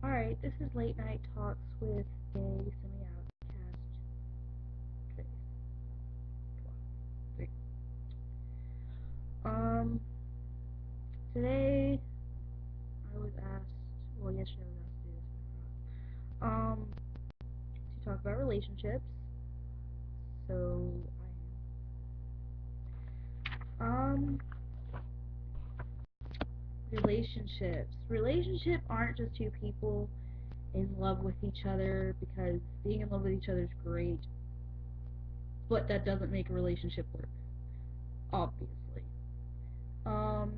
Alright, this is Late Night Talks with a SemiOutkast. Okay, come on, three. Um, Today I was asked, well, yesterday I was asked to do this, to talk about relationships. So I am. Relationships. Relationships aren't just two people in love with each other because being in love with each other is great, but that doesn't make a relationship work, obviously. Um,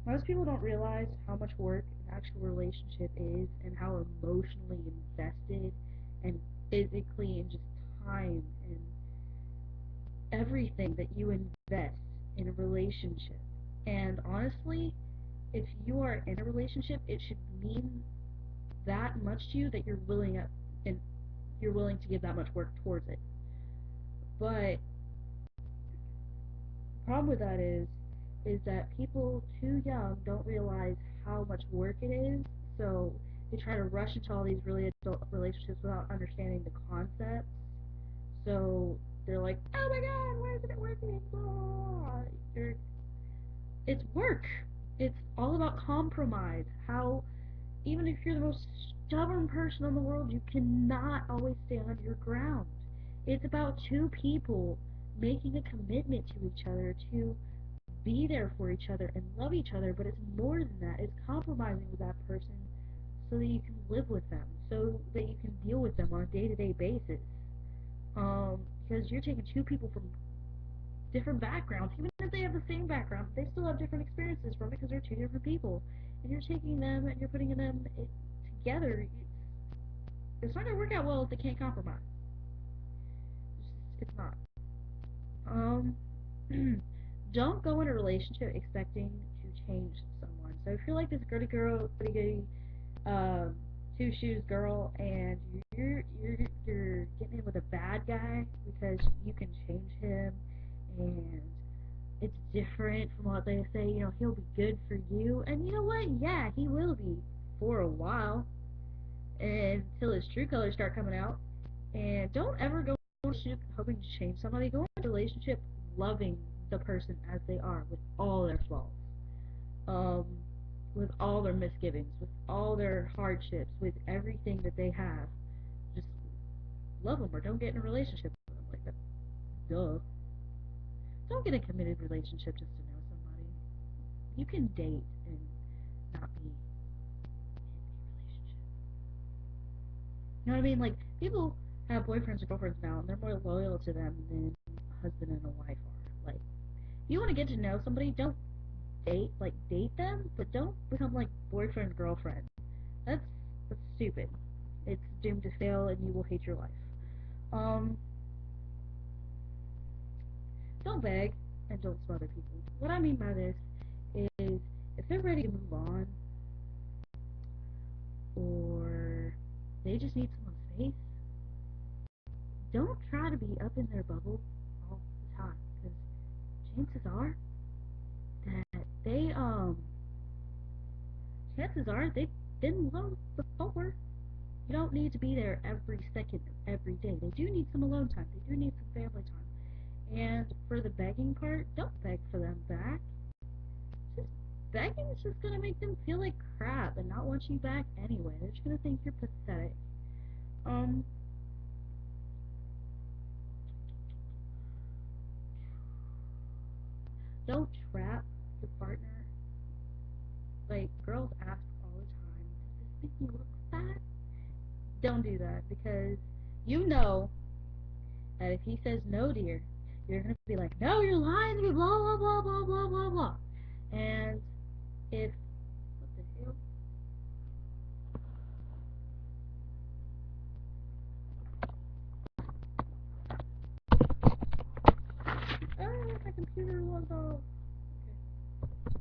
Most people don't realize how much work an actual relationship is and how emotionally invested and physically and just time and everything that you invest in a relationship. And honestly, if you are in a relationship, it should mean that much to you that and you're willing to give that much work towards it. But the problem with that is that people too young don't realize how much work it is. So they try to rush into all these really adult relationships without understanding the concepts. So they're like, oh my god, why isn't it working? You're, it's work. It's all about compromise. How even if you're the most stubborn person in the world, you cannot always stand your ground. It's about two people making a commitment to each other to be there for each other and love each other, but it's more than that. It's compromising with that person so that you can live with them, so that you can deal with them on a day-to-day basis. Because you're taking two people from different backgrounds, even if they have the same background, they still have different experiences from it because they're two different people. And you're taking them and you're putting them together. It's not gonna work out well if they can't compromise. It's not. Um, don't go in a relationship expecting to change someone. So if you're like this goody girl, goody goody, um, two shoes girl, and you're getting in with a bad guy because you can change him, and it's different from what they say. You know, he'll be good for you, and you know what? Yeah, he will be for a while, until his true colors start coming out. And don't ever go into a relationship hoping to change somebody. Go into a relationship loving the person as they are, with all their flaws, um, with all their misgivings, with all their hardships, with everything that they have. Just love them, or don't get in a relationship with them like that. Duh. Don't get a committed relationship just to know somebody. You can date and not be in a relationship. You know what I mean? Like, people have boyfriends or girlfriends now, and they're more loyal to them than a husband and a wife are. Like, if you want to get to know somebody, don't date them, but don't become like boyfriend girlfriend. That's that's stupid. It's doomed to fail, and you will hate your life. Um, don't beg and don't smother people. What I mean by this is, if they're ready to move on, or they just need someone's space, don't try to be up in their bubble all the time, because chances are that chances are they've been alone before. You don't need to be there every second of every day. They do need some alone time. They do need some family time. And for the begging part, don't beg for them back. Just begging is just gonna make them feel like crap and not want you back anyway. They're just gonna think you're pathetic. Um, don't trap your partner. Like, girls ask all the time, does this make me look fat? Don't do that, because you know that if he says no, dear, you're gonna be like, no, you're lying to me, blah blah blah blah blah blah blah. And if what the hell? Ah, my computer was off. Okay,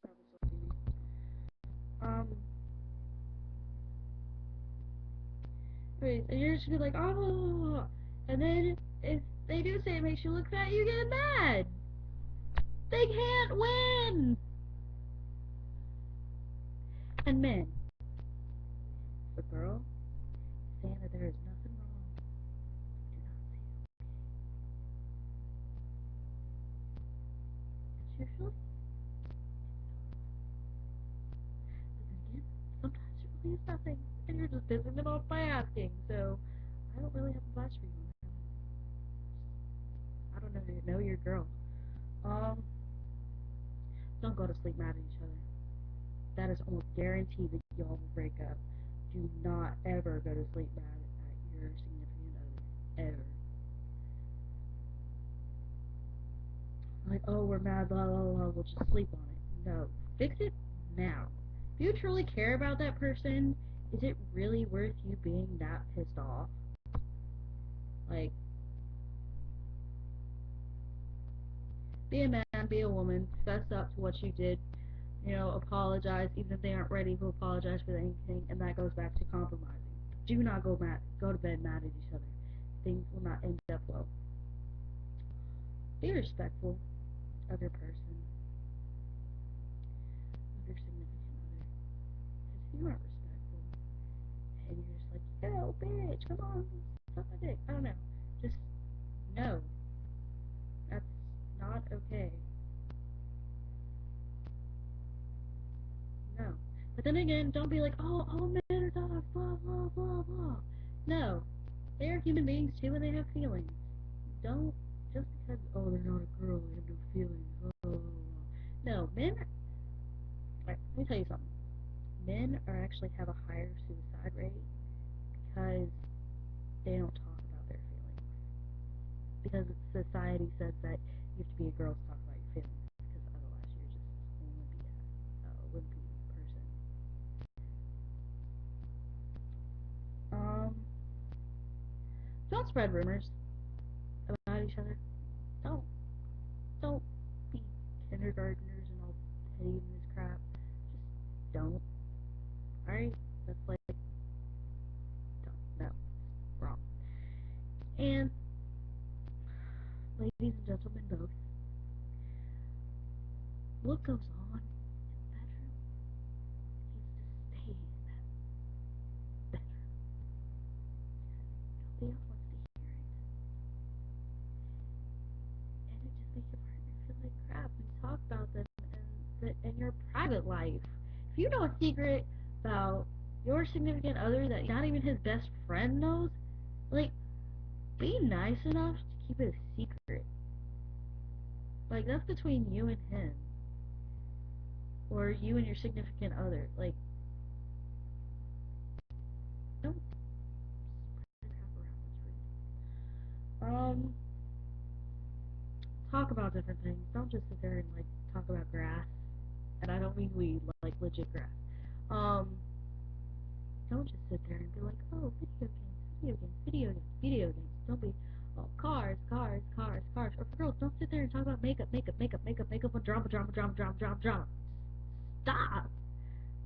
probably still see me. Um, wait, and you're just gonna be like, oh, and then if they do say it makes you look fat, you get mad. They can't win. And men, the girl saying that there is nothing wrong, do not see it. It's usually, but then again, sometimes it really is nothing, and you're just pissing it off by asking. So I don't really have advice for you on that. I don't know your girl. Um, don't go to sleep mad at each other. That is almost guaranteed that y'all will break up. Do not ever go to sleep mad at your significant other. Ever. Like, oh, we're mad, blah, blah, blah, we'll just sleep on it. No. Fix it now. If you truly care about that person, is it really worth you being that pissed off? Like, be a man, be a woman, fess up to what you did, apologize, even if they aren't ready to apologize for anything, and that goes back to compromising. Do not go to bed mad at each other. Things will not end up well. Be respectful of your person, of your significant other. Because if you aren't respectful, and you're just like, yo, bitch, come on, suck my dick. I don't know. Just, no. That's not okay. No. But then again, don't be like, oh, all men are dogs, blah, blah, blah, blah. No. They are human beings too, and they have feelings. Don't, just because, oh, they're not a girl, they have no feelings. Oh. No, men, let me tell you something. Men are actually have a higher suicide rate because they don't talk about their feelings. Because society says that you have to be a girl to talk about your feelings, because otherwise you're just a wimpy person. Um, don't spread rumors about each other. Don't don't be kindergartners and all petty in this crap. Just don't. Alright? That's like don't. No. Wrong. And ladies and gentlemen both, what goes on in the bedroom needs to stay in that bedroom. Nobody else wants to hear it. And it just makes your partner feel like crap. You talk about them in your private life. If you know a secret about your significant other that not even his best friend knows, like, be nice enough to keep it a secret. Like, that's between you and him. Or you and your significant other. Like, don't spread crap around. That's rude. Talk about different things. Don't just sit there and, like, talk about grass. And I don't mean weed, like legit grass. Um, don't just sit there and be like, oh, video games, video games, video games. Don't be, oh, cars, cars, cars, cars. Or for girls, don't sit there and talk about makeup, makeup, makeup, makeup, makeup, and drama, drama, drama, drama, drama, drama. Stop.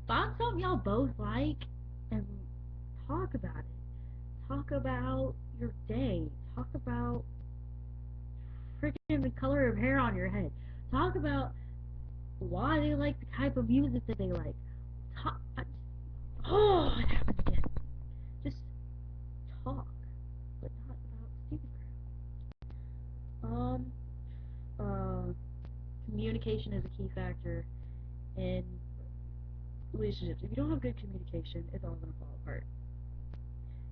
Find something y'all both like and talk about it. Talk about your day. Talk about freaking the color of hair on your head. Talk about why they like the type of music that they like. Talk. Oh, it happened again. Just talk, but not about stupid crap. Uh, Communication is a key factor in relationships. If you don't have good communication, it's all gonna fall apart.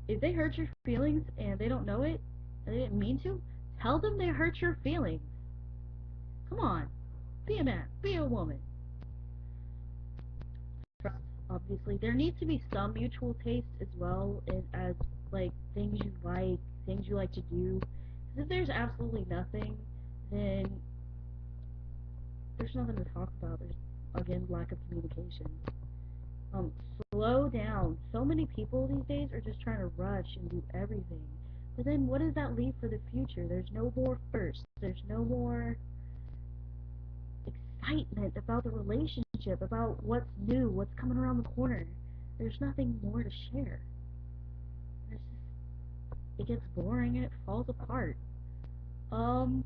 If they hurt your feelings and they don't know it, and they didn't mean to, tell them they hurt your feelings. Come on, be a man, be a woman. Trust, obviously. There needs to be some mutual taste as well, as like things you like to do. Because if there's absolutely nothing, then there's nothing to talk about. There's again lack of communication. Um, Slow down. So many people these days are just trying to rush and do everything. But then what does that leave for the future? There's no more first. There's no more excitement about the relationship, about what's new, what's coming around the corner. There's nothing more to share. It's just, it gets boring and it falls apart. Um,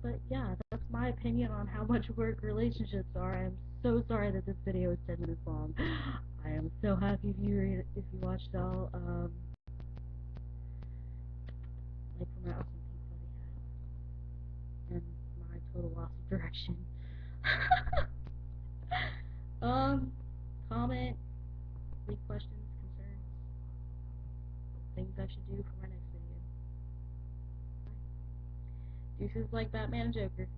but yeah, that's my opinion on how much work relationships are. I am so sorry that this video is 10 minutes long. I am so happy if you watched all. Like for my awesome pink fuzzy hat and my total loss of direction. um, comment, leave questions, concerns, things I should do for my next video. Bye. Deuces like Batman and Joker.